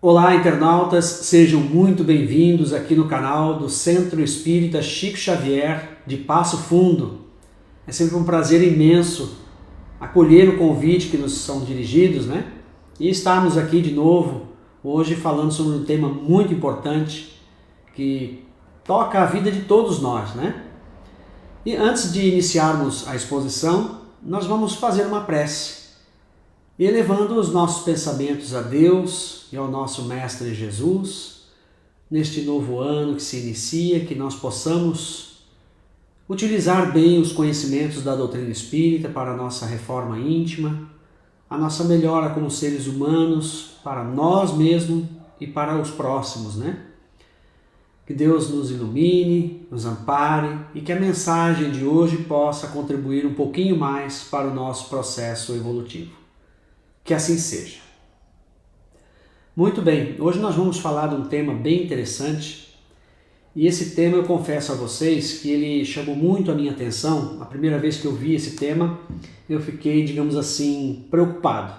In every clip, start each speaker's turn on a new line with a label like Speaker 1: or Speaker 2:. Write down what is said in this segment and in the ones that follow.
Speaker 1: Olá, internautas, sejam muito bem-vindos aqui no canal do Centro Espírita Chico Xavier de Passo Fundo. É sempre um prazer imenso acolher o convite que nos são dirigidos, E estarmos aqui de novo, hoje falando sobre um tema muito importante que toca a vida de todos nós, E antes de iniciarmos a exposição, nós vamos fazer uma prece, elevando os nossos pensamentos a Deus e ao nosso Mestre Jesus, neste novo ano que se inicia, que nós possamos utilizar bem os conhecimentos da doutrina espírita para a nossa reforma íntima, a nossa melhora como seres humanos, para nós mesmos e para os próximos, Que Deus nos ilumine, nos ampare e que a mensagem de hoje possa contribuir um pouquinho mais para o nosso processo evolutivo. Que assim seja. Muito bem, hoje nós vamos falar de um tema bem interessante e esse tema eu confesso a vocês que ele chamou muito a minha atenção. A primeira vez que eu vi esse tema eu fiquei, digamos assim, preocupado,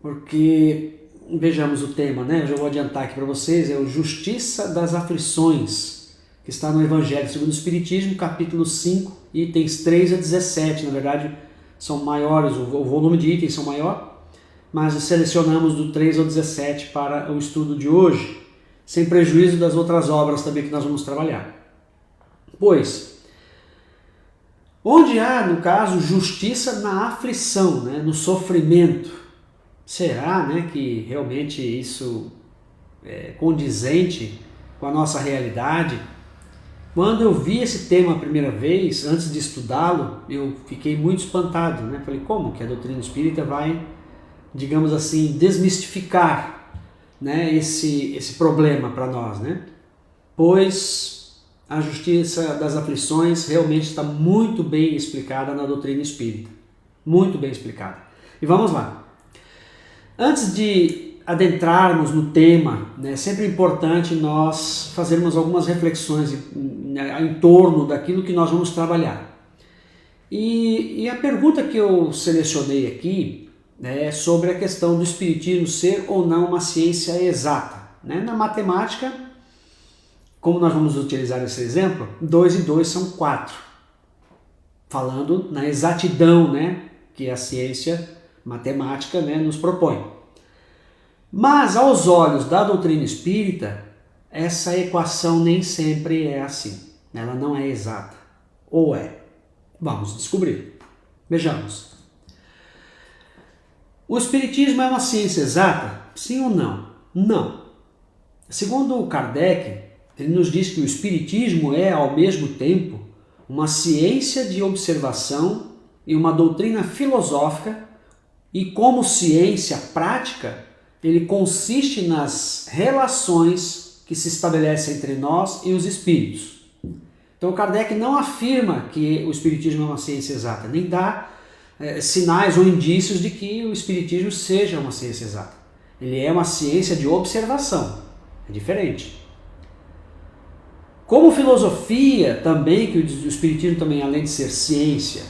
Speaker 1: porque vejamos o tema, Eu já vou adiantar aqui para vocês, é o Justiça das Aflições, que está no Evangelho segundo o Espiritismo, capítulo 5, itens 3 a 17, na verdade são maiores, o volume de itens são maior, mas selecionamos do 3 ao 17 para o estudo de hoje, sem prejuízo das outras obras também que nós vamos trabalhar. Pois, onde há, no caso, justiça na aflição, no sofrimento, será que realmente isso é condizente com a nossa realidade? Quando eu vi esse tema a primeira vez, antes de estudá-lo, eu fiquei muito espantado, Falei, como que a doutrina espírita vai, digamos assim, desmistificar, esse problema para nós, Pois a justiça das aflições realmente está muito bem explicada na doutrina espírita, muito bem explicada. E vamos lá. Antes de adentrarmos no tema, é sempre importante nós fazermos algumas reflexões em torno daquilo que nós vamos trabalhar. E a pergunta que eu selecionei aqui é sobre a questão do espiritismo ser ou não uma ciência exata. Na matemática, como nós vamos utilizar esse exemplo, 2 e 2 são 4. Falando na exatidão, que a ciência matemática nos propõe. Mas, aos olhos da doutrina espírita, essa equação nem sempre é assim. Ela não é exata. Ou é? Vamos descobrir. Vejamos. O espiritismo é uma ciência exata? Sim ou não? Não. Segundo Kardec, ele nos diz que o espiritismo é, ao mesmo tempo, uma ciência de observação e uma doutrina filosófica, e como ciência prática, ele consiste nas relações que se estabelecem entre nós e os espíritos. Então Kardec não afirma que o espiritismo é uma ciência exata, nem dá sinais ou indícios de que o espiritismo seja uma ciência exata. Ele é uma ciência de observação, é diferente. Como filosofia também, que o espiritismo também, além de ser ciência,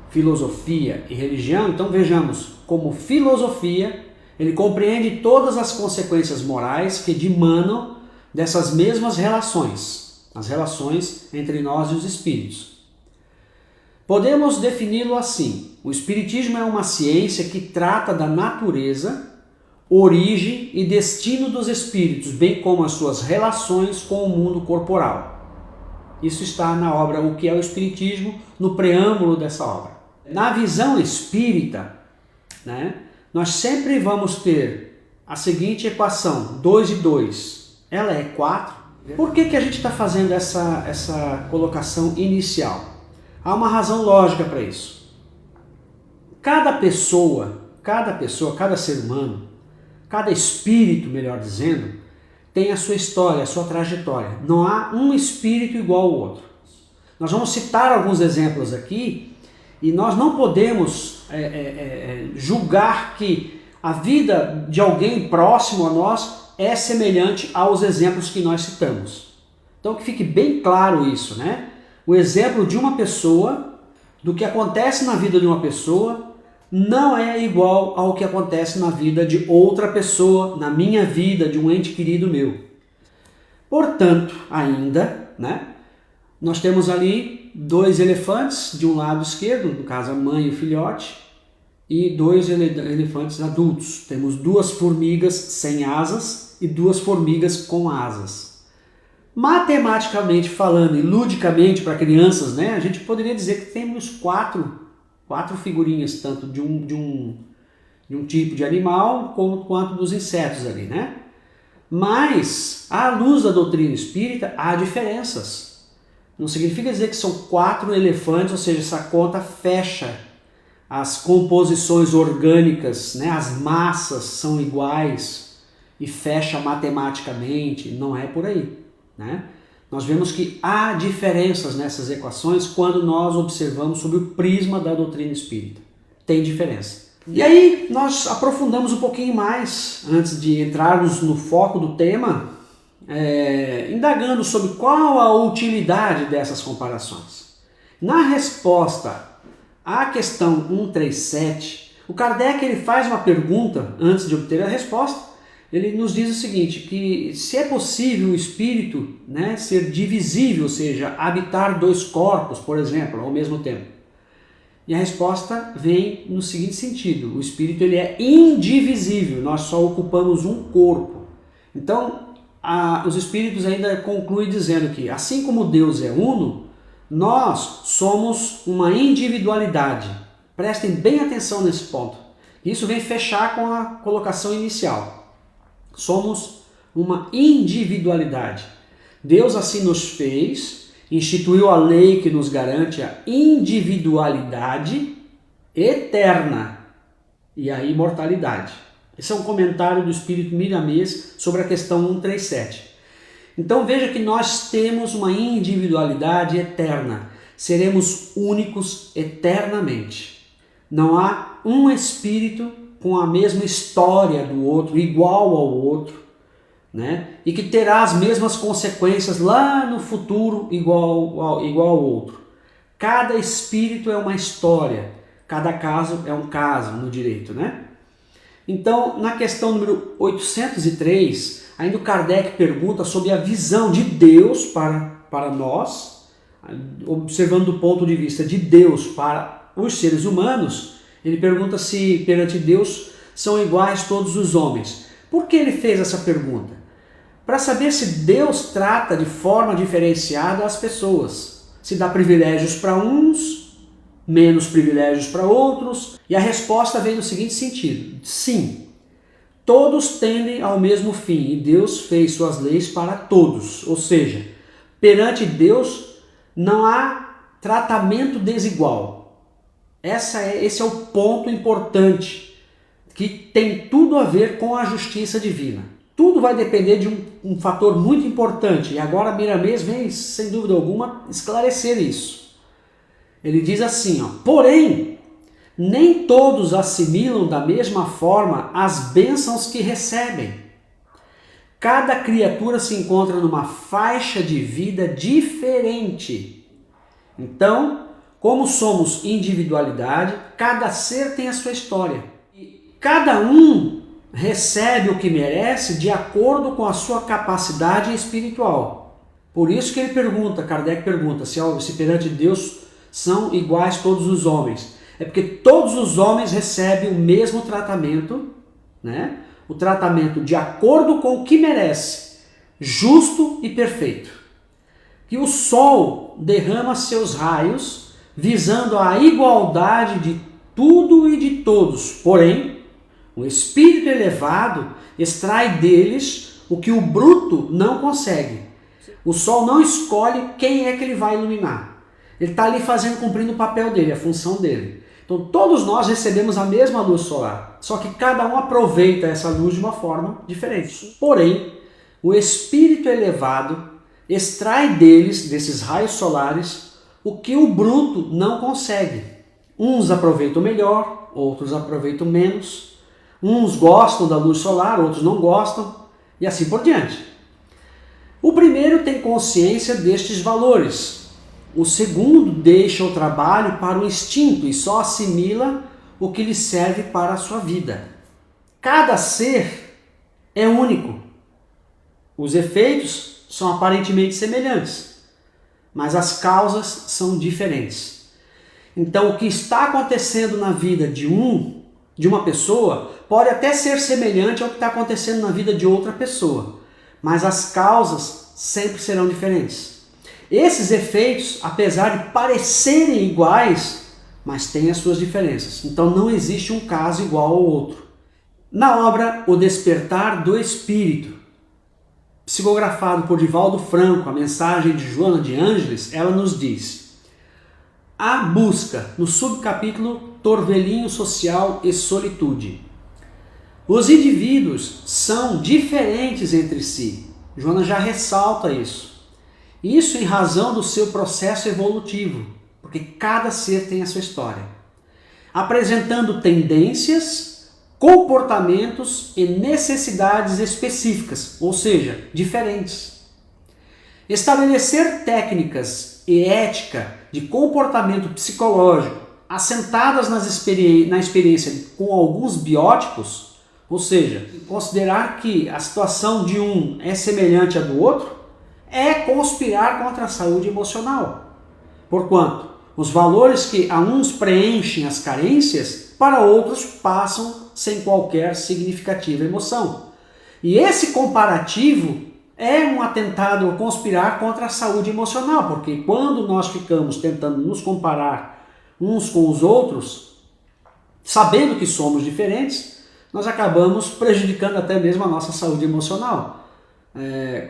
Speaker 1: filosofia e religião, então vejamos, como filosofia, ele compreende todas as consequências morais que dimanam dessas mesmas relações, as relações entre nós e os espíritos. Podemos defini-lo assim: o espiritismo é uma ciência que trata da natureza, origem e destino dos espíritos, bem como as suas relações com o mundo corporal. Isso está na obra O que é o Espiritismo, no preâmbulo dessa obra. Na visão espírita, nós sempre vamos ter a seguinte equação, 2 e 2, ela é 4. Por que a gente está fazendo essa colocação inicial? Há uma razão lógica para isso. Cada pessoa, cada ser humano, cada espírito, melhor dizendo, tem a sua história, a sua trajetória. Não há um espírito igual ao outro. Nós vamos citar alguns exemplos aqui e nós não podemos julgar que a vida de alguém próximo a nós é semelhante aos exemplos que nós citamos. Então que fique bem claro isso, O exemplo de uma pessoa, do que acontece na vida de uma pessoa, não é igual ao que acontece na vida de outra pessoa, na minha vida, de um ente querido meu. Portanto, ainda, né, nós temos ali 2 elefantes de um lado esquerdo, no caso a mãe e o filhote, e 2 elefantes adultos. Temos 2 formigas sem asas e 2 formigas com asas. Matematicamente falando e ludicamente para crianças, né, a gente poderia dizer que temos 4 figurinhas, tanto de um tipo de animal quanto dos insetos ali, né? Mas, à luz da doutrina espírita, há diferenças. Não significa dizer que são 4 elefantes, ou seja, essa conta fecha. As composições orgânicas, né, as massas são iguais e fecha matematicamente. Não é por aí, né? Nós vemos que há diferenças nessas equações quando nós observamos sob o prisma da doutrina espírita. Tem diferença. E aí nós aprofundamos um pouquinho mais, antes de entrarmos no foco do tema, indagando sobre qual a utilidade dessas comparações. Na resposta à questão 137, o Kardec ele faz uma pergunta antes de obter a resposta. Ele nos diz o seguinte, que se é possível o espírito, né, ser divisível, ou seja, habitar 2 corpos, por exemplo, ao mesmo tempo. E a resposta vem no seguinte sentido: o espírito ele é indivisível, nós só ocupamos um corpo. Então, os espíritos ainda concluem dizendo que, assim como Deus é uno, nós somos uma individualidade. Prestem bem atenção nesse ponto. Isso vem fechar com a colocação inicial. Somos uma individualidade. Deus assim nos fez, instituiu a lei que nos garante a individualidade eterna e a imortalidade. Esse é um comentário do Espírito Miramês sobre a questão 137. Então veja que nós temos uma individualidade eterna. Seremos únicos eternamente. Não há um espírito com a mesma história do outro, igual ao outro, né? E que terá as mesmas consequências lá no futuro igual ao outro. Cada espírito é uma história, cada caso é um caso no direito, né? Então, na questão número 803, ainda o Kardec pergunta sobre a visão de Deus para nós, observando do ponto de vista de Deus para os seres humanos. Ele pergunta se perante Deus são iguais todos os homens. Por que ele fez essa pergunta? Para saber se Deus trata de forma diferenciada as pessoas. Se dá privilégios para uns, menos privilégios para outros. E a resposta vem no seguinte sentido: sim, todos tendem ao mesmo fim e Deus fez suas leis para todos. Ou seja, perante Deus não há tratamento desigual. Esse é o ponto importante, que tem tudo a ver com a justiça divina. Tudo vai depender de um fator muito importante, e agora Miramês vem, sem dúvida alguma, esclarecer isso. Ele diz assim, porém, nem todos assimilam da mesma forma as bênçãos que recebem. Cada criatura se encontra numa faixa de vida diferente. Então, como somos individualidade, cada ser tem a sua história. E cada um recebe o que merece de acordo com a sua capacidade espiritual. Por isso que ele pergunta, Kardec pergunta, se perante Deus são iguais todos os homens. É porque todos os homens recebem o mesmo tratamento, né? O tratamento de acordo com o que merece, justo e perfeito. Que o sol derrama seus raios visando a igualdade de tudo e de todos. Porém, o espírito elevado extrai deles o que o bruto não consegue. O sol não escolhe quem é que ele vai iluminar. Ele está ali cumprindo o papel dele, a função dele. Então todos nós recebemos a mesma luz solar, só que cada um aproveita essa luz de uma forma diferente. Porém, o espírito elevado extrai desses raios solares, o que o bruto não consegue. Uns aproveitam melhor, outros aproveitam menos. Uns gostam da luz solar, outros não gostam, e assim por diante. O primeiro tem consciência destes valores. O segundo deixa o trabalho para o instinto e só assimila o que lhe serve para a sua vida. Cada ser é único. Os efeitos são aparentemente semelhantes, mas as causas são diferentes. Então, o que está acontecendo na vida de uma pessoa, pode até ser semelhante ao que está acontecendo na vida de outra pessoa, mas as causas sempre serão diferentes. Esses efeitos, apesar de parecerem iguais, mas têm as suas diferenças. Então não existe um caso igual ao outro. Na obra O Despertar do Espírito, psicografado por Divaldo Franco, a mensagem de Joana de Ângeles, ela nos diz: a busca, no subcapítulo Torvelinho Social e Solitude. Os indivíduos são diferentes entre si. Joana já ressalta isso. Isso em razão do seu processo evolutivo, porque cada ser tem a sua história, apresentando tendências, comportamentos e necessidades específicas, ou seja, diferentes. Estabelecer técnicas e ética de comportamento psicológico assentadas na experiência com alguns biótipos, ou seja, considerar que a situação de um é semelhante à do outro, é conspirar contra a saúde emocional. Porquanto, os valores que a uns preenchem as carências, para outros passam sem qualquer significativa emoção. E esse comparativo é um atentado a conspirar contra a saúde emocional, porque quando nós ficamos tentando nos comparar uns com os outros, sabendo que somos diferentes, nós acabamos prejudicando até mesmo a nossa saúde emocional.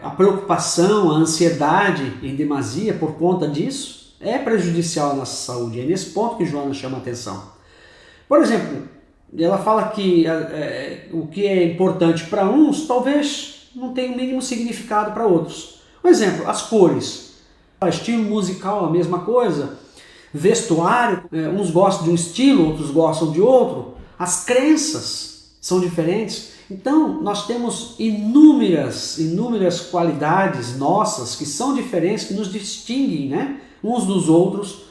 Speaker 1: A preocupação, a ansiedade em demasia por conta disso é prejudicial à nossa saúde. É nesse ponto que Joana chama a atenção. Por exemplo, ela fala que o que é importante para uns talvez não tenha o mínimo significado para outros. Por exemplo, as cores. Estilo musical, a mesma coisa. Vestuário, uns gostam de um estilo, outros gostam de outro. As crenças são diferentes. Então, nós temos inúmeras qualidades nossas que são diferentes, que nos distinguem, né, uns dos outros,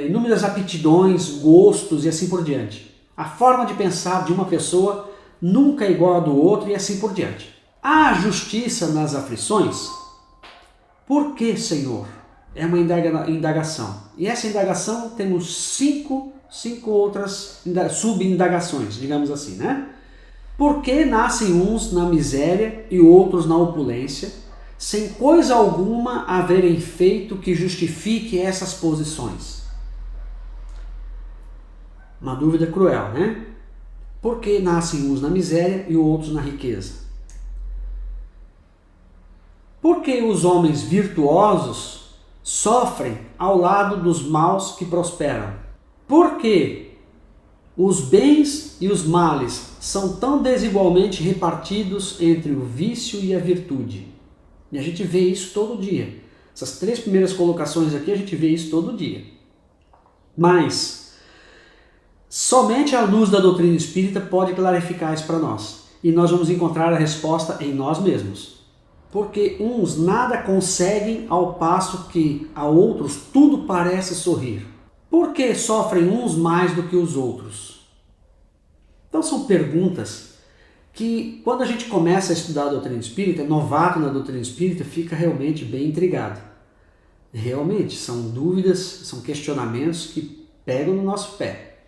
Speaker 1: inúmeras aptidões, gostos e assim por diante. A forma de pensar de uma pessoa nunca é igual à do outro e assim por diante. Há justiça nas aflições? Por que, Senhor? É uma indagação. E essa indagação temos cinco outras sub-indagações, digamos assim, né? Por que nascem uns na miséria e outros na opulência, sem coisa alguma haverem feito que justifique essas posições? Uma dúvida cruel, né? Por que nascem uns na miséria e outros na riqueza? Por que os homens virtuosos sofrem ao lado dos maus que prosperam? Por que os bens e os males são tão desigualmente repartidos entre o vício e a virtude? E a gente vê isso todo dia. Essas três primeiras colocações aqui a gente vê isso todo dia. Mas somente a luz da doutrina espírita pode clarificar isso para nós. E nós vamos encontrar a resposta em nós mesmos. Porque uns nada conseguem ao passo que a outros tudo parece sorrir. Por que sofrem uns mais do que os outros? Então são perguntas que, quando a gente começa a estudar a doutrina espírita, novato na doutrina espírita, fica realmente bem intrigado. Realmente, são dúvidas, são questionamentos que pegam no nosso pé.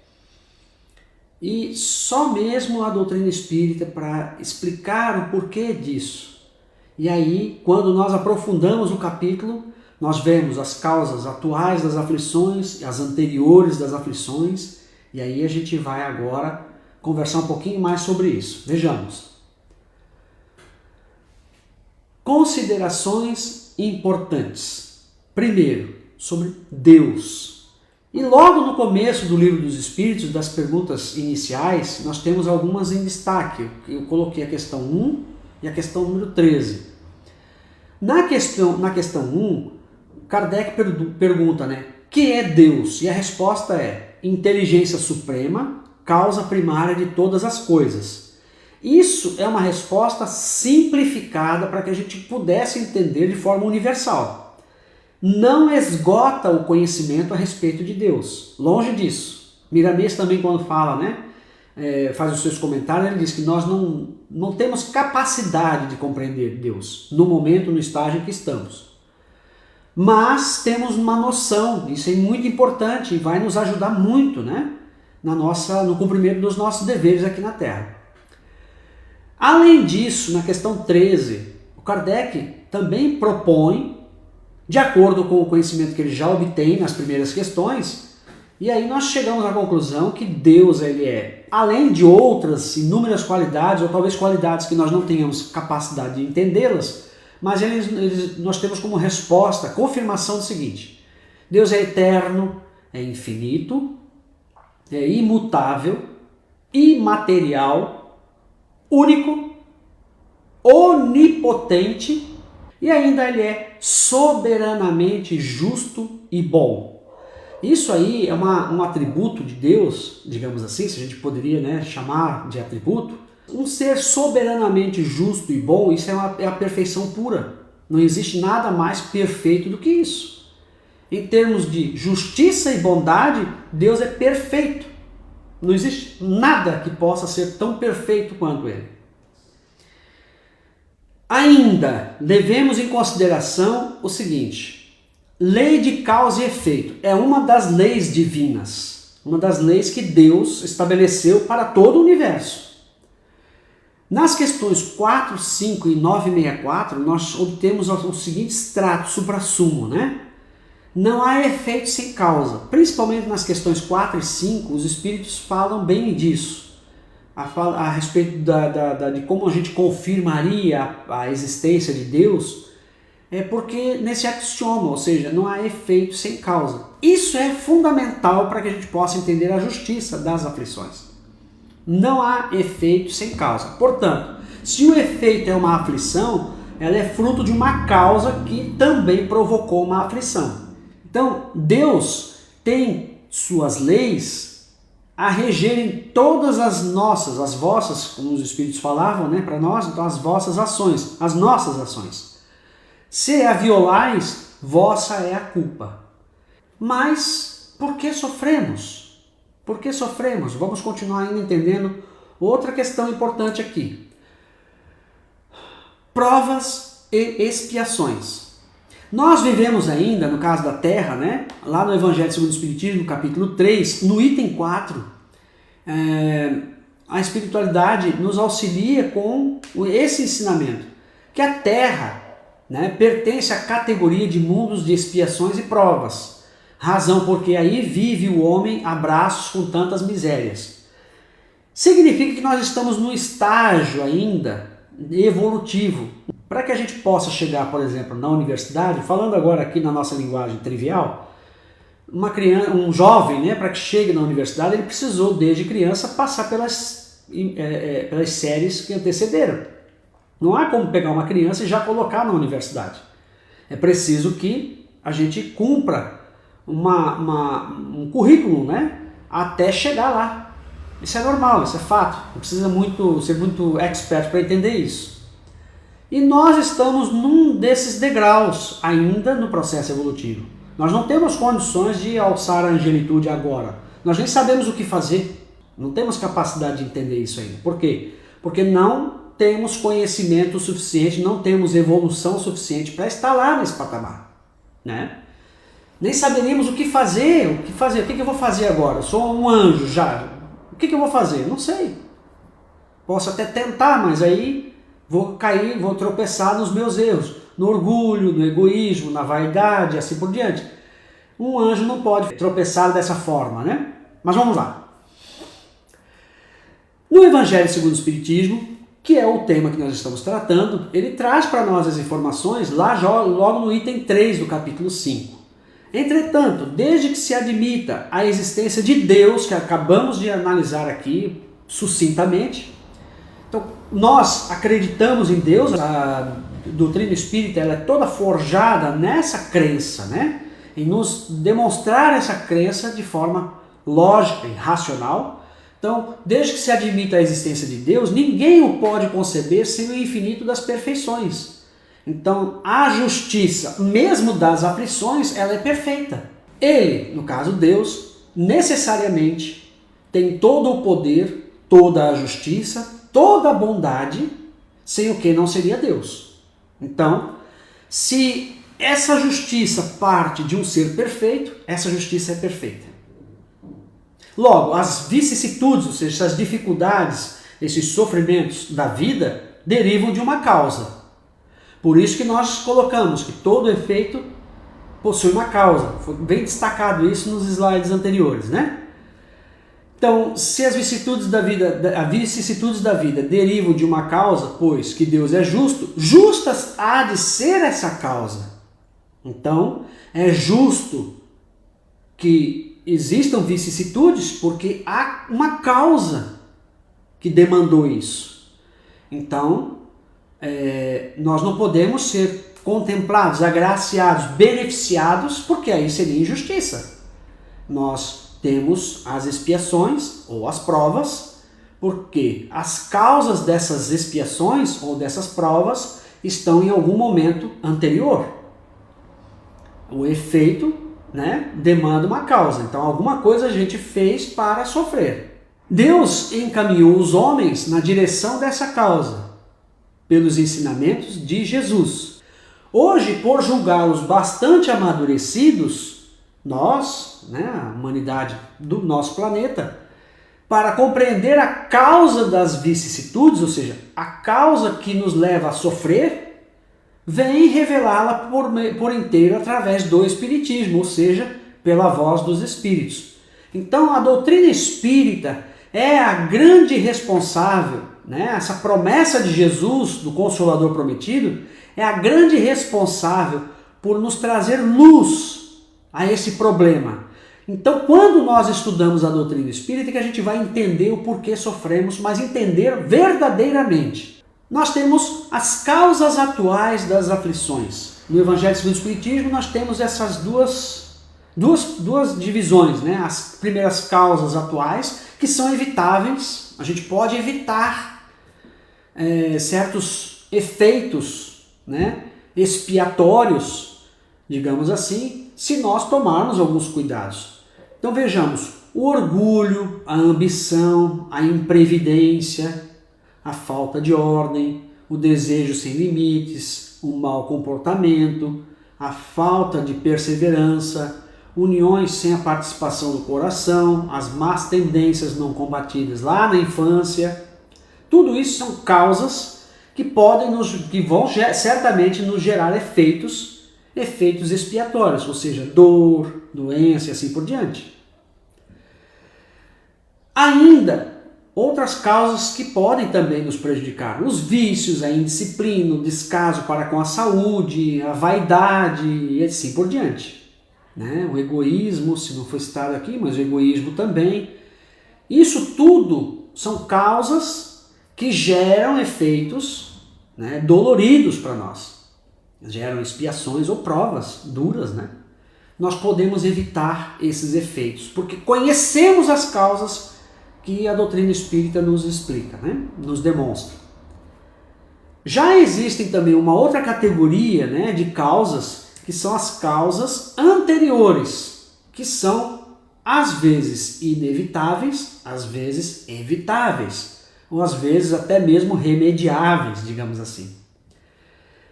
Speaker 1: E só mesmo a doutrina espírita para explicar o porquê disso. E aí, quando nós aprofundamos o capítulo, nós vemos as causas atuais das aflições, as anteriores das aflições, e aí a gente vai agora conversar um pouquinho mais sobre isso. Vejamos. Considerações importantes. Primeiro, sobre Deus. E logo no começo do Livro dos Espíritos, das perguntas iniciais, nós temos algumas em destaque. Eu coloquei a questão 1 e a questão número 13. Na questão 1, Kardec pergunta, né, que é Deus? E a resposta é inteligência suprema, causa primária de todas as coisas. Isso é uma resposta simplificada para que a gente pudesse entender de forma universal. Não esgota o conhecimento a respeito de Deus, longe disso. Miramês também, quando fala, né, faz os seus comentários, ele diz que nós não temos capacidade de compreender Deus no momento, no estágio em que estamos. Mas temos uma noção, isso é muito importante e vai nos ajudar muito, né, no cumprimento dos nossos deveres aqui na Terra. Além disso, na questão 13, o Kardec também propõe, de acordo com o conhecimento que ele já obtém nas primeiras questões, e aí nós chegamos à conclusão que Deus, ele é, além de outras inúmeras qualidades, ou talvez qualidades que nós não tenhamos capacidade de entendê-las, mas nós temos como resposta, confirmação do seguinte: Deus é eterno, é infinito, é imutável, imaterial, único, onipotente e ainda ele é soberanamente justo e bom. Isso aí é um atributo de Deus, digamos assim, se a gente poderia, né, chamar de atributo. Um ser soberanamente justo e bom, isso é a perfeição pura. Não existe nada mais perfeito do que isso. Em termos de justiça e bondade, Deus é perfeito. Não existe nada que possa ser tão perfeito quanto Ele. Ainda, levemos em consideração o seguinte: lei de causa e efeito é uma das leis divinas, uma das leis que Deus estabeleceu para todo o universo. Nas questões 4, 5 e 964, nós obtemos o seguinte extrato suprassumo, né? Não há efeito sem causa. Principalmente nas questões 4 e 5, os espíritos falam bem disso. A respeito de como a gente confirmaria a existência de Deus, é porque nesse axioma, ou seja, não há efeito sem causa. Isso é fundamental para que a gente possa entender a justiça das aflições. Não há efeito sem causa. Portanto, se o efeito é uma aflição, ela é fruto de uma causa que também provocou uma aflição. Então, Deus tem suas leis a regerem todas as vossas, como os Espíritos falavam, né, para nós, então as vossas ações, as nossas ações. Se a violais, vossa é a culpa. Mas, por que sofremos? Por que sofremos? Vamos continuar ainda entendendo outra questão importante aqui. Provas e expiações. Nós vivemos ainda, no caso da Terra, né, lá no Evangelho segundo o Espiritismo, capítulo 3, no item 4, a espiritualidade nos auxilia com esse ensinamento, que a Terra, né, pertence à categoria de mundos de expiações e provas, razão porque aí vive o homem a braços com tantas misérias. Significa que nós estamos no estágio ainda evolutivo. Para que a gente possa chegar, por exemplo, na universidade, falando agora aqui na nossa linguagem trivial, um jovem, né, para que chegue na universidade, ele precisou, desde criança, passar pelas séries que antecederam. Não há como pegar uma criança e já colocar na universidade. É preciso que a gente cumpra um currículo, né, até chegar lá. Isso é normal, isso é fato. Não precisa ser muito expert para entender isso. E nós estamos num desses degraus ainda no processo evolutivo. Nós não temos condições de alçar a angelitude agora. Nós nem sabemos o que fazer. Não temos capacidade de entender isso ainda. Por quê? Porque não temos conhecimento suficiente, não temos evolução suficiente para estar lá nesse patamar, né? Nem saberíamos o que fazer. O que eu vou fazer agora? Eu sou um anjo já. O que eu vou fazer? Não sei. Posso até tentar, mas aí vou cair, vou tropeçar nos meus erros, no orgulho, no egoísmo, na vaidade, assim por diante. Um anjo não pode tropeçar dessa forma, né? Mas vamos lá. No Evangelho segundo o Espiritismo, que é o tema que nós estamos tratando, ele traz para nós as informações lá logo no item 3 do capítulo 5. Entretanto, desde que se admita a existência de Deus, que acabamos de analisar aqui sucintamente, então nós acreditamos em Deus, a doutrina espírita ela é toda forjada nessa crença, né? Em nos demonstrar essa crença de forma lógica e racional. Então, desde que se admita a existência de Deus, ninguém o pode conceber sem o infinito das perfeições. Então, a justiça, mesmo das aflições, ela é perfeita. Ele, no caso Deus, necessariamente tem todo o poder, toda a justiça, toda a bondade, sem o que não seria Deus. Então, se essa justiça parte de um ser perfeito, essa justiça é perfeita. Logo, as vicissitudes, ou seja, essas dificuldades, esses sofrimentos da vida, derivam de uma causa. Por isso que nós colocamos que todo efeito possui uma causa. Foi bem destacado isso nos slides anteriores, né? Então, se as vicissitudes da vida derivam de uma causa, pois que Deus é justo, justas há de ser essa causa. Então, é justo que existam vicissitudes porque há uma causa que demandou isso. Então, nós não podemos ser contemplados, agraciados, beneficiados, porque aí seria injustiça. Nós temos as expiações ou as provas, porque as causas dessas expiações ou dessas provas estão em algum momento anterior. O efeito, né, demanda uma causa. Então, alguma coisa a gente fez para sofrer. Deus encaminhou os homens na direção dessa causa, pelos ensinamentos de Jesus. Hoje, por julgá-los bastante amadurecidos, nós, né, a humanidade do nosso planeta, para compreender a causa das vicissitudes, ou seja, a causa que nos leva a sofrer, vem revelá-la por inteiro através do Espiritismo, ou seja, pela voz dos Espíritos. Então, a doutrina espírita é a grande responsável, né? Essa promessa de Jesus, do Consolador prometido, é a grande responsável por nos trazer luz a esse problema. Então, quando nós estudamos a doutrina espírita, que a gente vai entender o porquê sofremos, mas entender verdadeiramente. Nós temos as causas atuais das aflições. No Evangelho segundo o Espiritismo, nós temos essas duas divisões, né? As primeiras causas atuais, que são evitáveis. A gente pode evitar certos efeitos, né, expiatórios, digamos assim, se nós tomarmos alguns cuidados. Então vejamos, o orgulho, a ambição, a imprevidência, a falta de ordem, o desejo sem limites, o mau comportamento, a falta de perseverança, uniões sem a participação do coração, as más tendências não combatidas lá na infância. Tudo isso são causas que vão certamente nos gerar efeitos expiatórios, ou seja, dor, doença e assim por diante. Ainda outras causas que podem também nos prejudicar: os vícios, a indisciplina, o descaso para com a saúde, a vaidade e assim por diante. Né? O egoísmo, se não foi citado aqui, mas o egoísmo também. Isso tudo são causas que geram efeitos, né, doloridos para nós. Geram expiações ou provas duras, né? Nós podemos evitar esses efeitos, porque conhecemos as causas que a doutrina espírita nos explica, né? Nos demonstra. Já existem também uma outra categoria, né, de causas, que são as causas anteriores, que são às vezes inevitáveis, às vezes evitáveis, ou às vezes até mesmo remediáveis, digamos assim.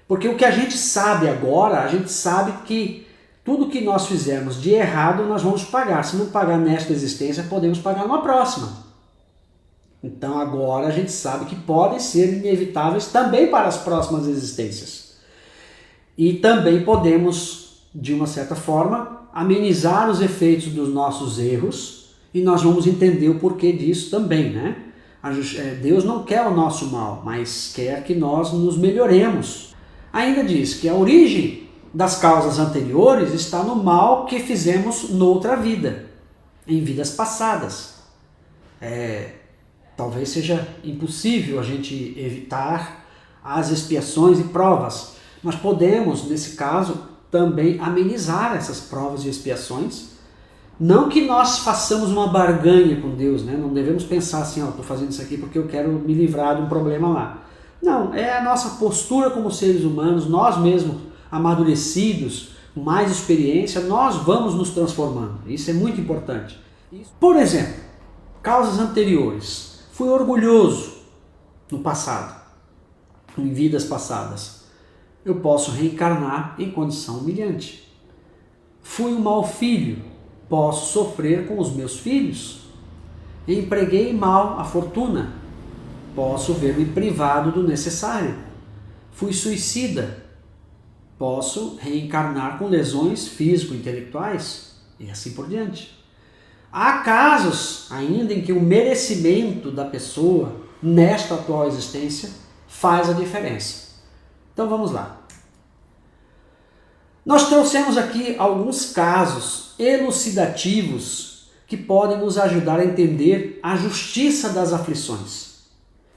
Speaker 1: Porque o que a gente sabe agora, a gente sabe que tudo que nós fizermos de errado nós vamos pagar. Se não pagar nesta existência, podemos pagar numa próxima. Então agora a gente sabe que podem ser inevitáveis também para as próximas existências. E também podemos, de uma certa forma, amenizar os efeitos dos nossos erros, e nós vamos entender o porquê disso também, né? Deus não quer o nosso mal, mas quer que nós nos melhoremos. Ainda diz que a origem das causas anteriores está no mal que fizemos noutra vida, em vidas passadas. Talvez seja impossível a gente evitar as expiações e provas, mas podemos, nesse caso, também amenizar essas provas e expiações. Não que nós façamos uma barganha com Deus, né? Não devemos pensar assim, estou fazendo isso aqui porque eu quero me livrar de um problema lá. Não, é a nossa postura como seres humanos, nós mesmos amadurecidos, com mais experiência, nós vamos nos transformando. Isso é muito importante. Por exemplo, causas anteriores. Fui orgulhoso no passado, em vidas passadas. Eu posso reencarnar em condição humilhante. Fui um mau filho, posso sofrer com os meus filhos. Empreguei mal a fortuna, posso ver-me privado do necessário. Fui suicida, posso reencarnar com lesões físico-intelectuais e assim por diante. Há casos ainda em que o merecimento da pessoa nesta atual existência faz a diferença. Então vamos lá. Nós trouxemos aqui alguns casos elucidativos que podem nos ajudar a entender a justiça das aflições.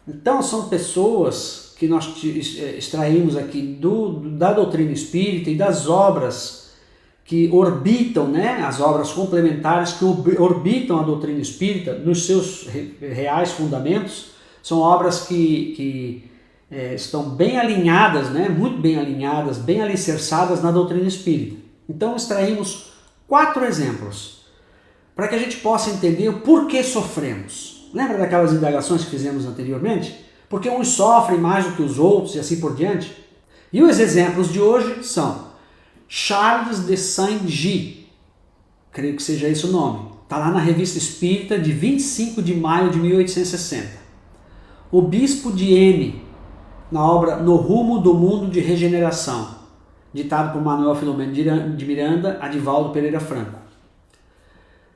Speaker 1: Então são pessoas que nós extraímos aqui da doutrina espírita e das obras que orbitam, né, as obras complementares que orbitam a doutrina espírita nos seus reais fundamentos, são obras que estão bem alinhadas, né, muito bem alinhadas, bem alicerçadas na doutrina espírita. Então extraímos 4 exemplos para que a gente possa entender o porquê sofremos. Lembra daquelas indagações que fizemos anteriormente? Porque uns sofrem mais do que os outros e assim por diante? E os exemplos de hoje são Charles de Saint-Gy, creio que seja esse o nome, está lá na Revista Espírita de 25 de maio de 1860. O Bispo de M, na obra No Rumo do Mundo de Regeneração, ditado por Manuel Filomeno de Miranda, Adivaldo Pereira Franco.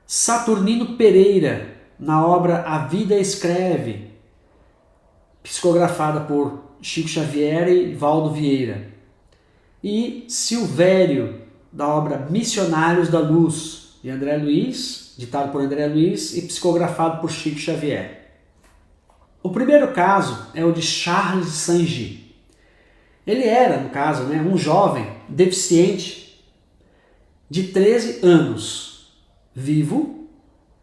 Speaker 1: Saturnino Pereira, na obra A Vida Escreve, psicografada por Chico Xavier e Valdo Vieira. E Silvério, da obra Missionários da Luz, de André Luiz, ditado por André Luiz e psicografado por Chico Xavier. O primeiro caso é o de Charles de Saint-Gy. Ele era, no caso, né, um jovem deficiente de 13 anos, vivo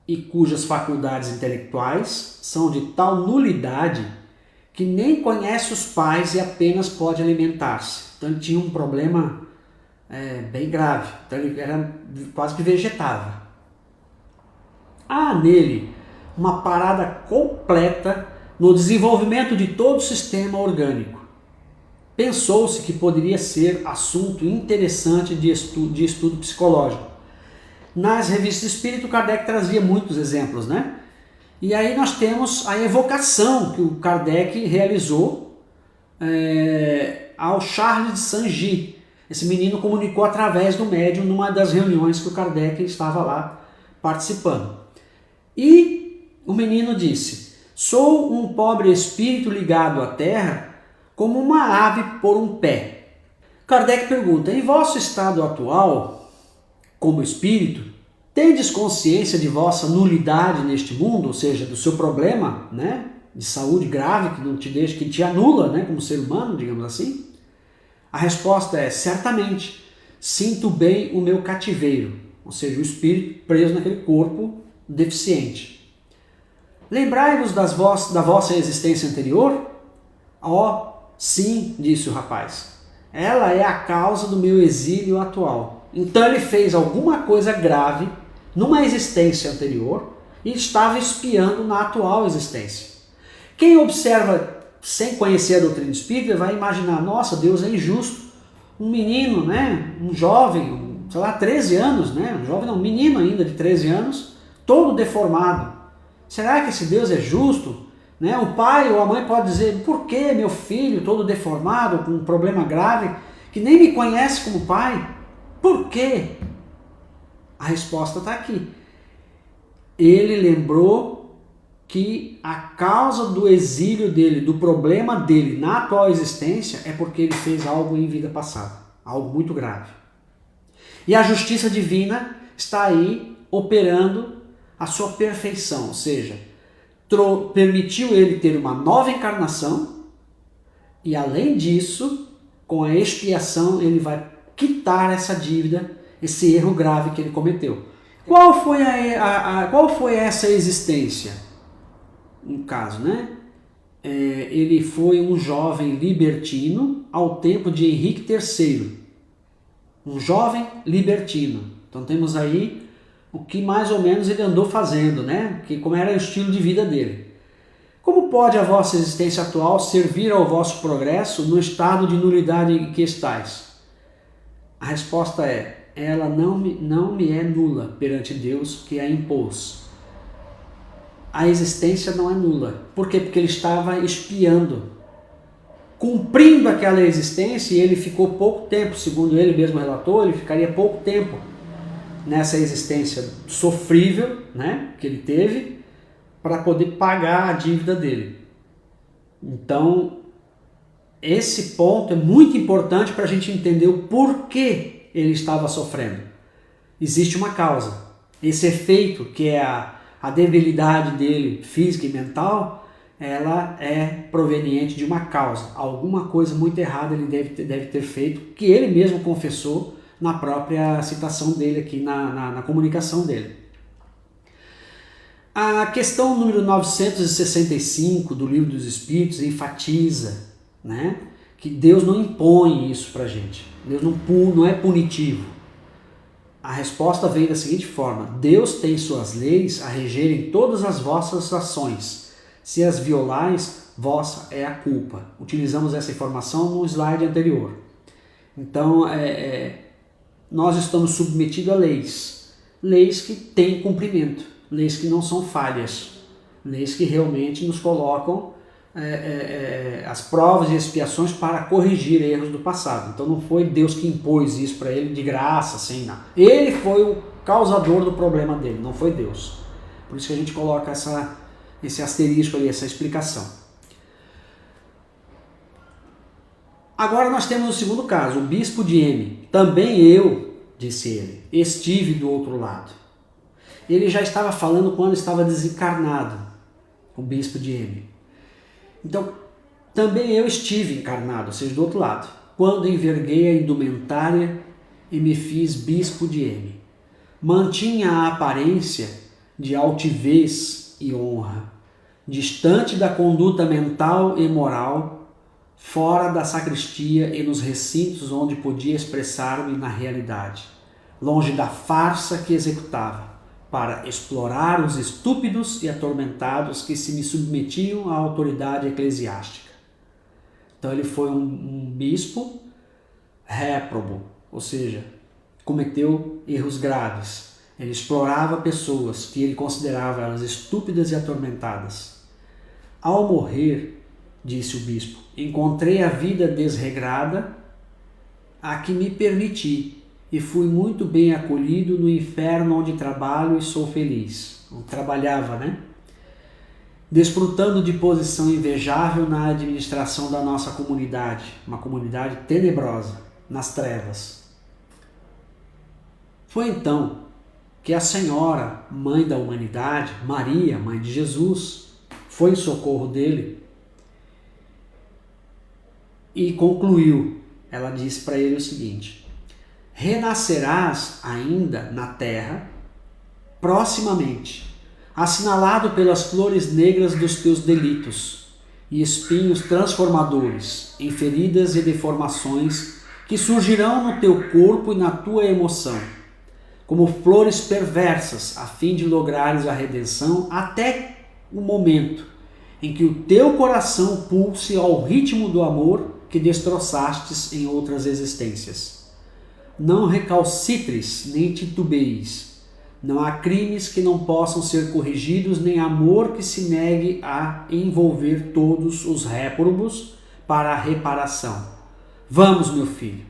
Speaker 1: e cujas faculdades intelectuais são de tal nulidade que nem conhece os pais e apenas pode alimentar-se. Então ele tinha um problema bem grave, então ele era quase que vegetava. Há nele uma parada completa no desenvolvimento de todo o sistema orgânico. Pensou-se que poderia ser assunto interessante de estudo psicológico. Nas revistas Espírito, Kardec trazia muitos exemplos, né? E aí nós temos a evocação que o Kardec realizou ao Charles de Saint-Gy. Esse menino comunicou através do médium numa das reuniões que o Kardec estava lá participando. E o menino disse: sou um pobre espírito ligado à terra como uma ave por um pé. Kardec pergunta: em vosso estado atual, como espírito, tendes consciência de vossa nulidade neste mundo, ou seja, do seu problema, né, de saúde grave que não te deixa, que te anula, né, como ser humano, digamos assim? A resposta é: certamente, sinto bem o meu cativeiro, ou seja, o espírito preso naquele corpo deficiente. Lembrai-vos da vossa existência anterior? Ó, sim, disse o rapaz. Ela é a causa do meu exílio atual. Então ele fez alguma coisa grave numa existência anterior e estava espiando na atual existência. Quem observa sem conhecer a doutrina espírita vai imaginar: nossa, Deus é injusto. Um menino, né, um jovem, sei lá, 13 anos, né, um jovem não, um menino ainda de 13 anos, todo deformado. Será que esse Deus é justo? Né? O pai ou a mãe pode dizer: por que meu filho todo deformado, com um problema grave, que nem me conhece como pai? Por quê? A resposta está aqui. Ele lembrou que a causa do exílio dele, do problema dele na atual existência, é porque ele fez algo em vida passada, algo muito grave. E a justiça divina está aí operando a sua perfeição, ou seja, permitiu ele ter uma nova encarnação e, além disso, com a expiação, ele vai quitar essa dívida, esse erro grave que ele cometeu. Qual foi essa existência? No caso, né? Ele foi um jovem libertino ao tempo de Henrique III. Um jovem libertino. Então temos aí o que mais ou menos ele andou fazendo, né? Como era o estilo de vida dele. Como pode a vossa existência atual servir ao vosso progresso no estado de nulidade em que estáis? A resposta é: ela não me é nula perante Deus que a impôs. A existência não é nula. Por quê? Porque ele estava espiando, cumprindo aquela existência, e ele ficou pouco tempo, segundo ele mesmo relatou, ele ficaria pouco tempo nessa existência sofrível, né, que ele teve, para poder pagar a dívida dele. Então, esse ponto é muito importante para a gente entender o porquê ele estava sofrendo. Existe uma causa. Esse efeito, que é a debilidade dele, física e mental, ela é proveniente de uma causa. Alguma coisa muito errada ele deve ter feito, que ele mesmo confessou na própria citação dele aqui, na comunicação dele. A questão número 965 do Livro dos Espíritos enfatiza, né, que Deus não impõe isso para a gente. Deus não é punitivo. A resposta vem da seguinte forma: Deus tem suas leis a regerem todas as vossas ações. Se as violais, vossa é a culpa. Utilizamos essa informação no slide anterior. Então, nós estamos submetidos a leis que têm cumprimento, leis que não são falhas, leis que realmente nos colocam as provas e expiações para corrigir erros do passado. Então não foi Deus que impôs isso para ele de graça, sem nada. Ele foi o causador do problema dele, não foi Deus. Por isso que a gente coloca esse asterisco ali, essa explicação. Agora nós temos o segundo caso, o bispo de M. Também eu, disse ele, estive do outro lado. Ele já estava falando quando estava desencarnado, o bispo de M. Então, também eu estive encarnado, ou seja, do outro lado, quando enverguei a indumentária e me fiz bispo de M. Mantinha a aparência de altivez e honra, distante da conduta mental e moral, fora da sacristia e nos recintos onde podia expressar-me na realidade, longe da farsa que executava, para explorar os estúpidos e atormentados que se me submetiam à autoridade eclesiástica. Então ele foi um bispo réprobo, ou seja, cometeu erros graves. Ele explorava pessoas que ele considerava elas estúpidas e atormentadas. Ao morrer, disse o bispo, encontrei a vida desregrada a que me permiti, e fui muito bem acolhido no inferno onde trabalho e sou feliz. Trabalhava, né? Desfrutando de posição invejável na administração da nossa comunidade, uma comunidade tenebrosa, nas trevas. Foi então que a Senhora, Mãe da Humanidade, Maria, Mãe de Jesus, foi em socorro dele e concluiu. Ela disse para ele o seguinte: renascerás ainda na terra, proximamente, assinalado pelas flores negras dos teus delitos e espinhos transformadores, em feridas e deformações que surgirão no teu corpo e na tua emoção, como flores perversas, a fim de lograres a redenção até o momento em que o teu coração pulse ao ritmo do amor que destroçastes em outras existências. Não recalcitres nem titubeis. Não há crimes que não possam ser corrigidos, nem amor que se negue a envolver todos os réprobos para a reparação. Vamos, meu filho,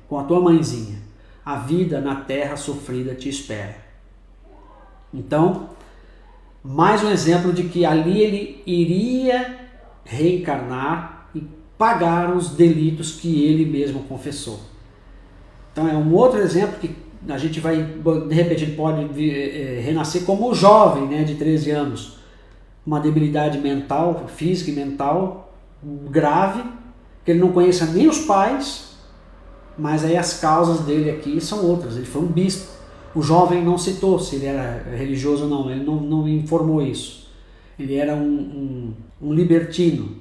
Speaker 1: com a tua mãezinha. A vida na terra sofrida te espera. Então, mais um exemplo de que ali ele iria reencarnar e pagar os delitos que ele mesmo confessou. Então é um outro exemplo que a gente vai, de repente, ele pode renascer como jovem, né, de 13 anos, uma debilidade mental, física e mental grave, que ele não conheça nem os pais, mas aí as causas dele aqui são outras. Ele foi um bispo. O jovem não citou se ele era religioso ou não, ele não informou isso. Ele era um libertino.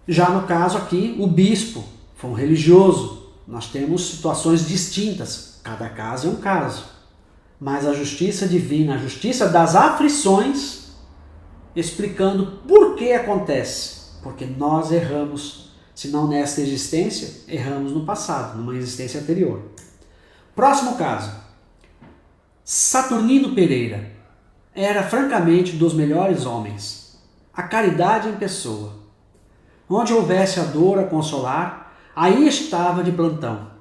Speaker 1: Já no caso aqui, o bispo foi um religioso. Nós temos situações distintas. Cada caso é um caso. Mas a justiça divina, a justiça das aflições, explicando por que acontece. Porque nós erramos, se não nesta existência, erramos no passado, numa existência anterior. Próximo caso. Saturnino Pereira era francamente dos melhores homens. A caridade em pessoa. Onde houvesse a dor a consolar, aí estava de plantão.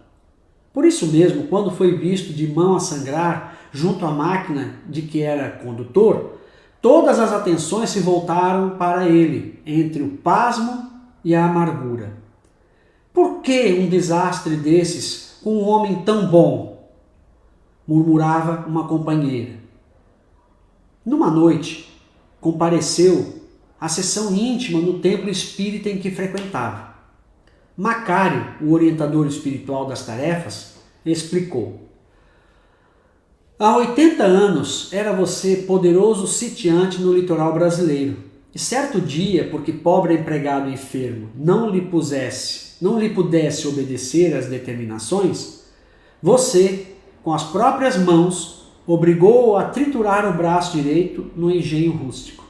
Speaker 1: Por isso mesmo, quando foi visto de mão a sangrar junto à máquina de que era condutor, todas as atenções se voltaram para ele, entre o pasmo e a amargura. Por que um desastre desses com um homem tão bom? Murmurava uma companheira. Numa noite, compareceu à sessão íntima no templo espírita em que frequentava. Macário, o orientador espiritual das tarefas, explicou. Há 80 anos era você poderoso sitiante no litoral brasileiro. E certo dia, porque pobre empregado enfermo não lhe pudesse obedecer às determinações, você, com as próprias mãos, obrigou-o a triturar o braço direito no engenho rústico.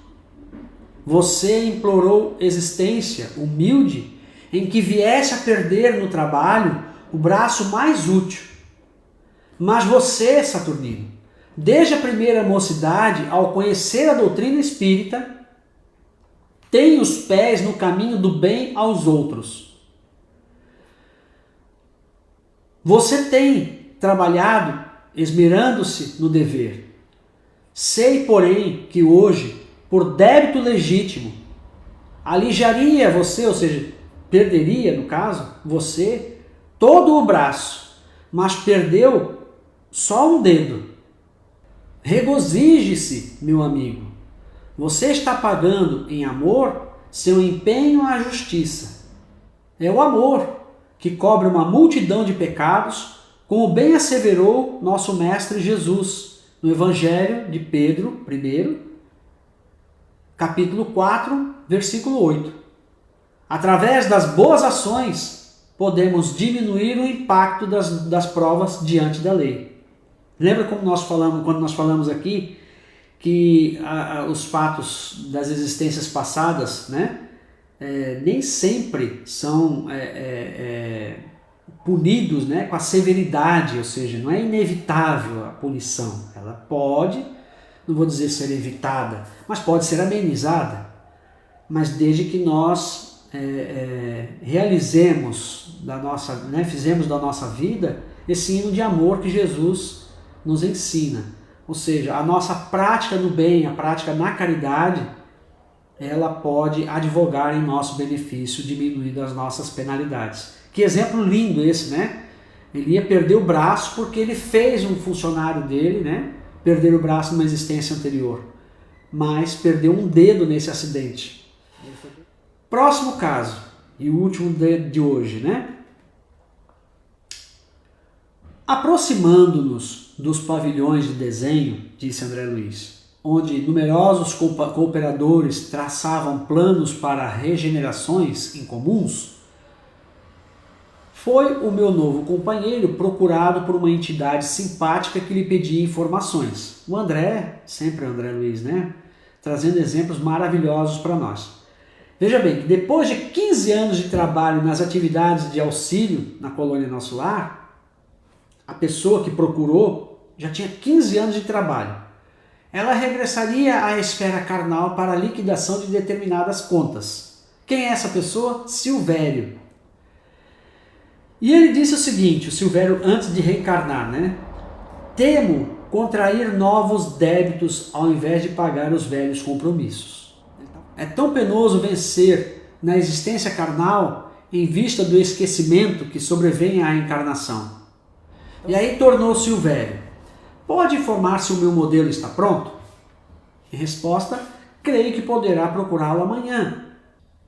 Speaker 1: Você implorou existência humilde em que viesse a perder no trabalho o braço mais útil. Mas você, Saturnino, desde a primeira mocidade, ao conhecer a doutrina espírita, tem os pés no caminho do bem aos outros. Você tem trabalhado esmerando-se no dever. Sei, porém, que hoje, por débito legítimo, alijaria você, ou seja, perderia, no caso, você, todo o braço, mas perdeu só um dedo. Regozije-se, meu amigo. Você está pagando em amor seu empenho à justiça. É o amor que cobre uma multidão de pecados, como bem asseverou nosso Mestre Jesus no Evangelho de Pedro I, capítulo 4, versículo 8. Através das boas ações, podemos diminuir o impacto das provas diante da lei. Lembra como quando nós falamos aqui que os fatos das existências passadas, né, nem sempre são punidos, né, com a severidade, ou seja, não é inevitável a punição. Ela pode, não vou dizer ser evitada, mas pode ser amenizada, mas desde que nós realizemos fizemos da nossa vida esse hino de amor que Jesus nos ensina. Ou seja, a nossa prática no bem, a prática na caridade, ela pode advogar em nosso benefício, diminuindo as nossas penalidades. Que exemplo lindo esse, né? Ele ia perder o braço porque ele fez um funcionário dele, né, perder o braço numa existência anterior, mas perdeu um dedo nesse acidente. Próximo caso, e o último de hoje, né? Aproximando-nos dos pavilhões de desenho, disse André Luiz, onde numerosos cooperadores traçavam planos para regenerações incomuns, foi o meu novo companheiro procurado por uma entidade simpática que lhe pedia informações. O André, sempre o André Luiz, né? Trazendo exemplos maravilhosos para nós. Veja bem, que depois de 15 anos de trabalho nas atividades de auxílio na colônia Nosso Lar, a pessoa que procurou já tinha 15 anos de trabalho. Ela regressaria à esfera carnal para a liquidação de determinadas contas. Quem é essa pessoa? Silvério. E ele disse o seguinte, o Silvério antes de reencarnar, né? Temo contrair novos débitos ao invés de pagar os velhos compromissos. É tão penoso vencer na existência carnal em vista do esquecimento que sobrevém à encarnação. E aí tornou-se o velho. Pode informar se o meu modelo está pronto? Em resposta, creio que poderá procurá-lo amanhã.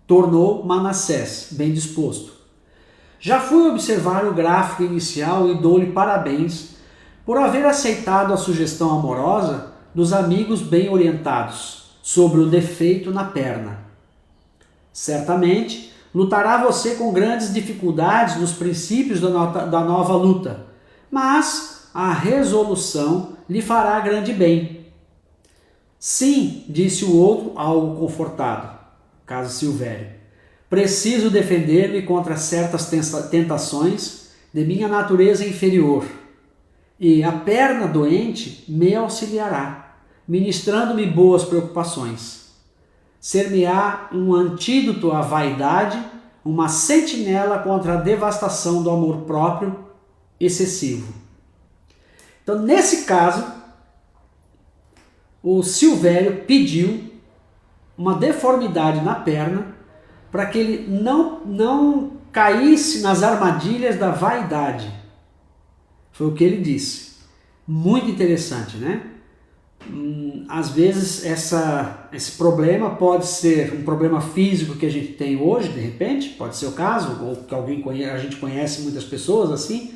Speaker 1: Tornou Manassés, bem disposto. Já fui observar o gráfico inicial e dou-lhe parabéns por haver aceitado a sugestão amorosa dos amigos bem orientados sobre o defeito na perna. Certamente, lutará você com grandes dificuldades nos princípios da nova luta, mas a resolução lhe fará grande bem. Sim, disse o outro, algo confortado, caso Silvério. Preciso defender-me contra certas tentações de minha natureza inferior, e a perna doente me auxiliará, ministrando-me boas preocupações. Ser-me-á um antídoto à vaidade, uma sentinela contra a devastação do amor próprio excessivo. Então, nesse caso, o Silvério pediu uma deformidade na perna para que ele não caísse nas armadilhas da vaidade. Foi o que ele disse. Muito interessante, né? Às vezes esse problema pode ser um problema físico que a gente tem hoje, de repente, pode ser o caso, ou que a gente conhece muitas pessoas assim,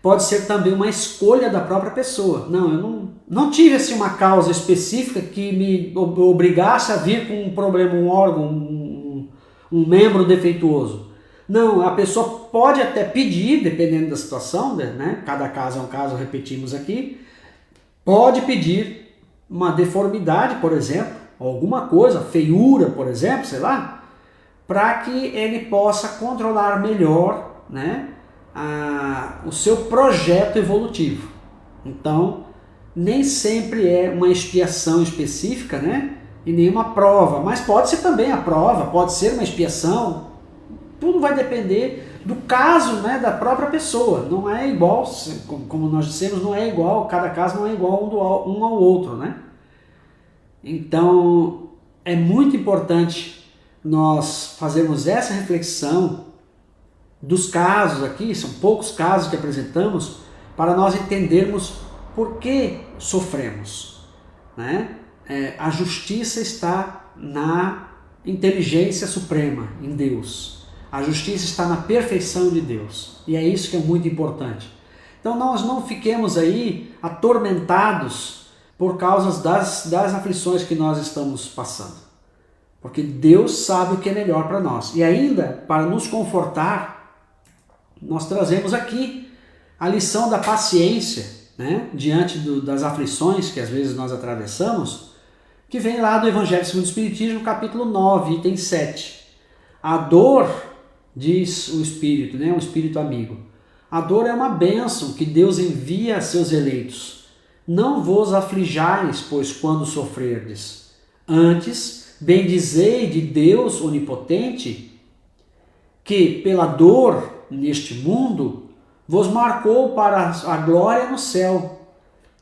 Speaker 1: pode ser também uma escolha da própria pessoa. Não, eu não tive assim, uma causa específica que me obrigasse a vir com um problema, um órgão, um membro defeituoso. Não, a pessoa pode até pedir, dependendo da situação, né? Cada caso é um caso, repetimos aqui, pode pedir uma deformidade, por exemplo, alguma coisa, feiura, por exemplo, sei lá, para que ele possa controlar melhor, né, o seu projeto evolutivo. Então, nem sempre é uma expiação específica, né, e nem uma prova, mas pode ser também a prova, pode ser uma expiação, tudo vai depender do caso, né, da própria pessoa. Não é igual, como nós dissemos, não é igual, cada caso não é igual um ao outro, né? Então, é muito importante nós fazermos essa reflexão dos casos aqui, são poucos casos que apresentamos, para nós entendermos por que sofremos, né? A justiça está na inteligência suprema, em Deus. A justiça está na perfeição de Deus. E é isso que é muito importante. Então nós não fiquemos aí atormentados por causa das aflições que nós estamos passando. Porque Deus sabe o que é melhor para nós. E ainda, para nos confortar, nós trazemos aqui a lição da paciência, né? Diante das aflições que às vezes nós atravessamos, que vem lá do Evangelho segundo o Espiritismo, capítulo 9, item 7. A dor, diz o Espírito, né? Um Espírito amigo, a dor é uma bênção que Deus envia a seus eleitos. Não vos aflijais, pois quando sofrerdes. Antes, bendizei de Deus onipotente, que pela dor neste mundo vos marcou para a glória no céu.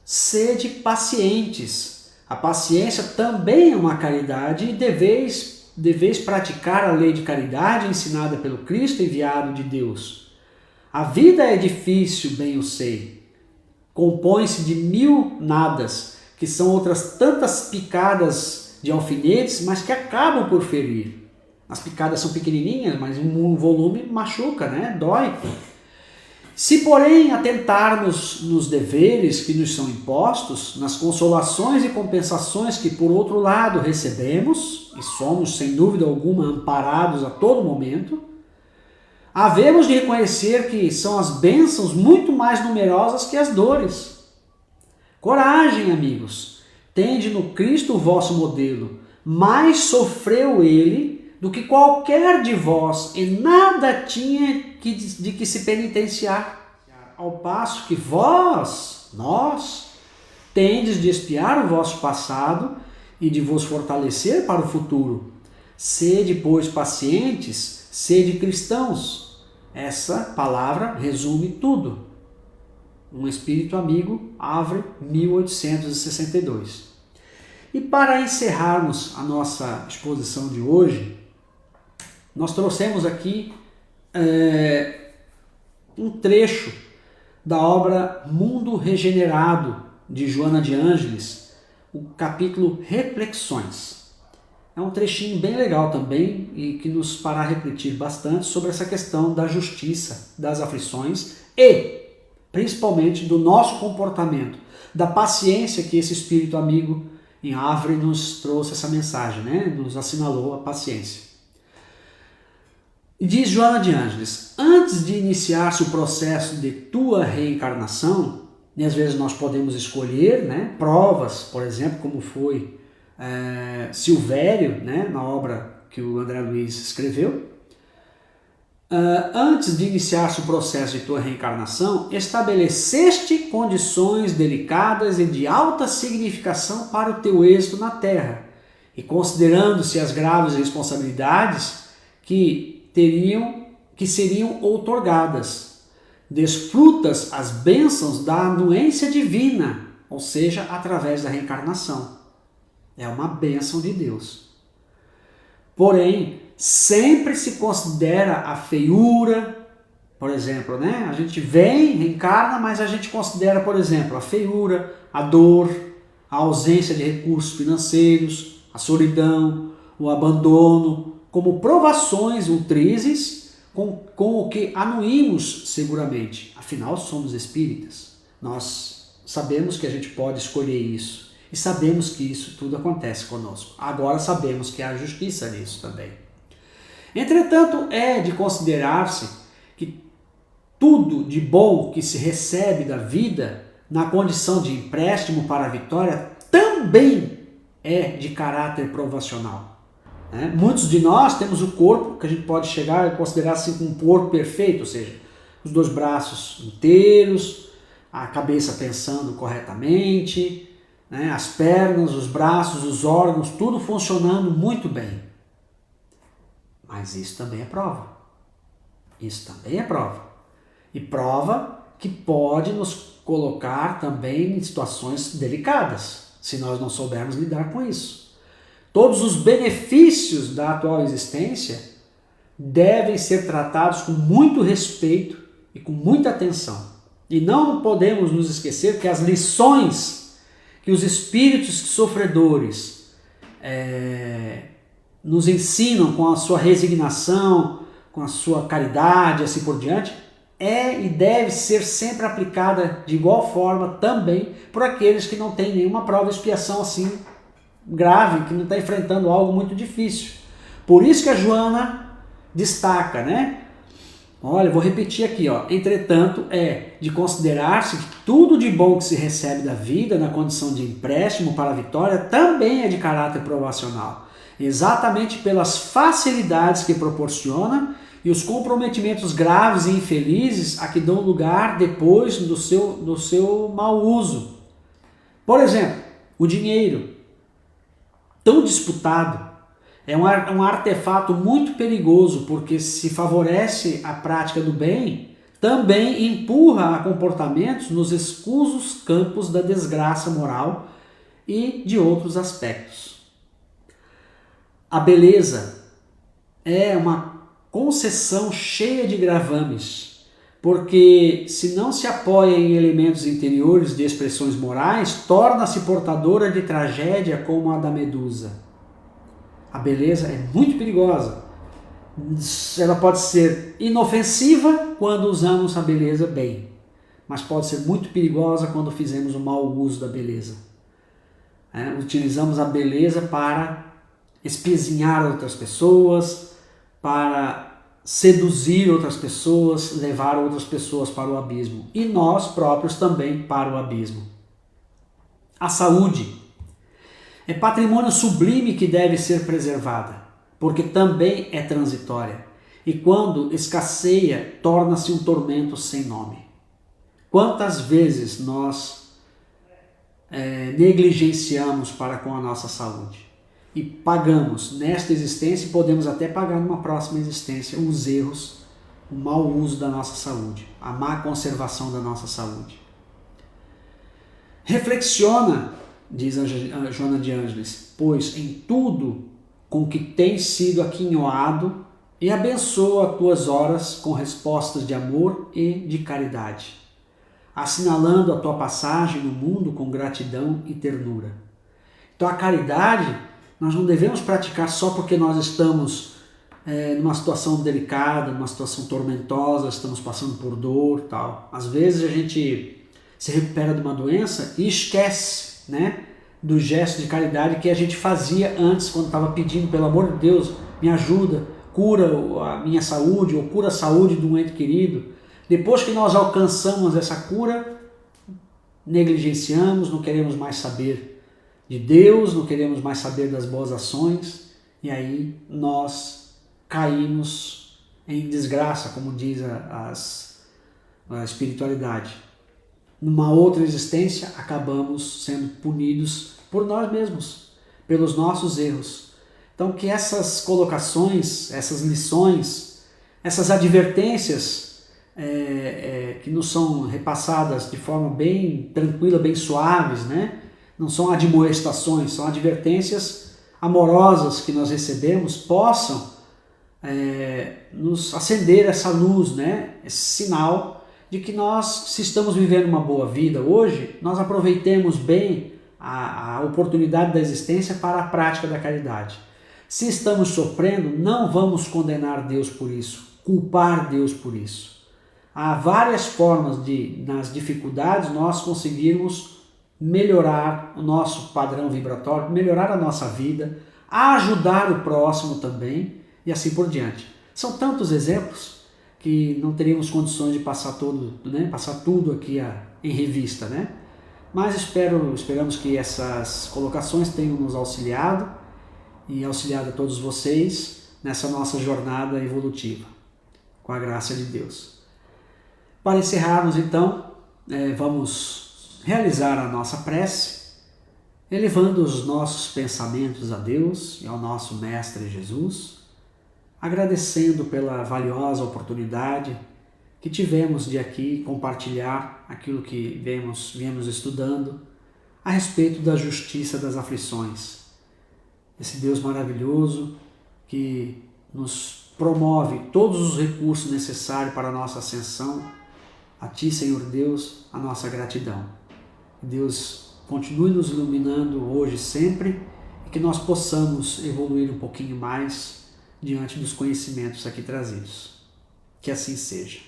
Speaker 1: Sede pacientes. A paciência também é uma caridade e deveis praticar a lei de caridade ensinada pelo Cristo enviado de Deus. A vida é difícil, bem eu sei. Compõe-se de 1000 nadas, que são outras tantas picadas de alfinetes, mas que acabam por ferir. As picadas são pequenininhas, mas um volume machuca, né? Dói. Se, porém, atentarmos nos deveres que nos são impostos, nas consolações e compensações que, por outro lado, recebemos, e somos, sem dúvida alguma, amparados a todo momento, havemos de reconhecer que são as bênçãos muito mais numerosas que as dores. Coragem, amigos! Tende no Cristo o vosso modelo. Mais sofreu ele do que qualquer de vós, e nada tinha de que se penitenciar. Ao passo que nós, tendes de expiar o vosso passado e de vos fortalecer para o futuro. Sede, pois, pacientes, sede cristãos. Essa palavra resume tudo. Um Espírito Amigo, Havre, 1862. E para encerrarmos a nossa exposição de hoje, nós trouxemos aqui um trecho da obra Mundo Regenerado, de Joana de Ângeles, o capítulo Reflexões. É um trechinho bem legal também e que nos fará refletir bastante sobre essa questão da justiça, das aflições e, principalmente, do nosso comportamento, da paciência que esse Espírito Amigo em Havre nos trouxe essa mensagem, né? Nos assinalou a paciência. Diz Joana de Ângeles: antes de iniciar-se o processo de tua reencarnação, E às vezes nós podemos escolher, né, provas, por exemplo, como foi Silvério, né, na obra que o André Luiz escreveu. Antes de iniciar-se o processo de tua reencarnação, estabeleceste condições delicadas e de alta significação para o teu êxito na Terra, e considerando-se as graves responsabilidades que seriam outorgadas, desfrutas as bênçãos da anuência divina, ou seja, através da reencarnação. É uma bênção de Deus. Porém, sempre se considera a feiura, por exemplo, né? A gente vem, reencarna, mas a gente considera, por exemplo, a feiura, a dor, a ausência de recursos financeiros, a solidão, o abandono, como provações ultrizes com o que anuímos seguramente. Afinal, somos espíritas. Nós sabemos que a gente pode escolher isso e sabemos que isso tudo acontece conosco. Agora sabemos que há justiça nisso também. Entretanto, é de considerar-se que tudo de bom que se recebe da vida na condição de empréstimo para a vitória também é de caráter provacional. Muitos de nós temos o corpo que a gente pode chegar a considerar assim um corpo perfeito, ou seja, os 2 braços inteiros, a cabeça pensando corretamente, as pernas, os braços, os órgãos, tudo funcionando muito bem. Mas isso também é prova. Isso também é prova. E prova que pode nos colocar também em situações delicadas, se nós não soubermos lidar com isso. Todos os benefícios da atual existência devem ser tratados com muito respeito e com muita atenção. E não podemos nos esquecer que as lições que os espíritos sofredores nos ensinam com a sua resignação, com a sua caridade, assim por diante, e deve ser sempre aplicada de igual forma também por aqueles que não têm nenhuma prova de expiação assim grave, que não está enfrentando algo muito difícil. Por isso que a Joana destaca, né? Olha, vou repetir aqui, ó. Entretanto, é de considerar-se que tudo de bom que se recebe da vida na condição de empréstimo para a vitória também é de caráter provacional, exatamente pelas facilidades que proporciona e os comprometimentos graves e infelizes a que dão lugar depois do seu mau uso. Por exemplo, o dinheiro, tão disputado, é um artefato muito perigoso, porque se favorece a prática do bem, também empurra a comportamentos nos escusos campos da desgraça moral e de outros aspectos. A beleza é uma concessão cheia de gravames, porque se não se apoia em elementos interiores de expressões morais, torna-se portadora de tragédia como a da Medusa. A beleza é muito perigosa. Ela pode ser inofensiva quando usamos a beleza bem, mas pode ser muito perigosa quando fizemos o mau uso da beleza. Utilizamos a beleza para espezinhar outras pessoas, para seduzir outras pessoas, levar outras pessoas para o abismo. E nós próprios também para o abismo. A saúde é patrimônio sublime que deve ser preservada, porque também é transitória. E quando escasseia, torna-se um tormento sem nome. Quantas vezes nós negligenciamos para com a nossa saúde? E pagamos nesta existência e podemos até pagar numa próxima existência os erros, o mau uso da nossa saúde, a má conservação da nossa saúde. Reflexiona, diz a Joana de Ângeles, pois em tudo com que tens sido aquinhoado e abençoa as tuas horas com respostas de amor e de caridade, assinalando a tua passagem no mundo com gratidão e ternura. Então a caridade nós não devemos praticar só porque nós estamos numa situação delicada, numa situação tormentosa, estamos passando por dor, tal. Às vezes a gente se recupera de uma doença e esquece, do gesto de caridade que a gente fazia antes, quando estava pedindo, pelo amor de Deus, me ajuda, cura a minha saúde, ou cura a saúde de um ente querido. Depois que nós alcançamos essa cura, negligenciamos, não queremos mais saber de Deus, não queremos mais saber das boas ações, e aí nós caímos em desgraça, como diz a espiritualidade. Numa outra existência, acabamos sendo punidos por nós mesmos, pelos nossos erros. Então, que essas colocações, essas lições, essas advertências que nos são repassadas de forma bem tranquila, bem suaves, né? Não são admoestações, são advertências amorosas que nós recebemos, possam nos acender essa luz, né? Esse sinal de que nós, se estamos vivendo uma boa vida hoje, nós aproveitemos bem a oportunidade da existência para a prática da caridade. Se estamos sofrendo, não vamos condenar Deus por isso, culpar Deus por isso. Há várias formas de, nas dificuldades, nós conseguirmos melhorar o nosso padrão vibratório, melhorar a nossa vida, ajudar o próximo também e assim por diante. São tantos exemplos que não teríamos condições de passar tudo aqui em revista, né? Mas esperamos que essas colocações tenham nos auxiliado e auxiliado a todos vocês nessa nossa jornada evolutiva, com a graça de Deus. Para encerrarmos, então, vamos realizar a nossa prece, elevando os nossos pensamentos a Deus e ao nosso Mestre Jesus, agradecendo pela valiosa oportunidade que tivemos de aqui compartilhar aquilo que viemos estudando a respeito da justiça das aflições. Esse Deus maravilhoso que nos promove todos os recursos necessários para a nossa ascensão. A Ti, Senhor Deus, a nossa gratidão. Deus continue nos iluminando hoje e sempre e que nós possamos evoluir um pouquinho mais diante dos conhecimentos aqui trazidos. Que assim seja.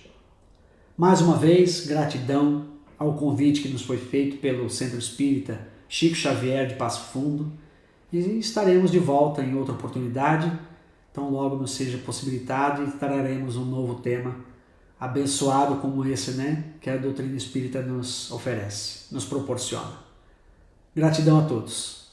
Speaker 1: Mais uma vez, gratidão ao convite que nos foi feito pelo Centro Espírita Chico Xavier de Passo Fundo e estaremos de volta em outra oportunidade, tão logo nos seja possibilitado e traremos um novo tema abençoado como esse, né, que a doutrina espírita nos oferece, nos proporciona. Gratidão a todos.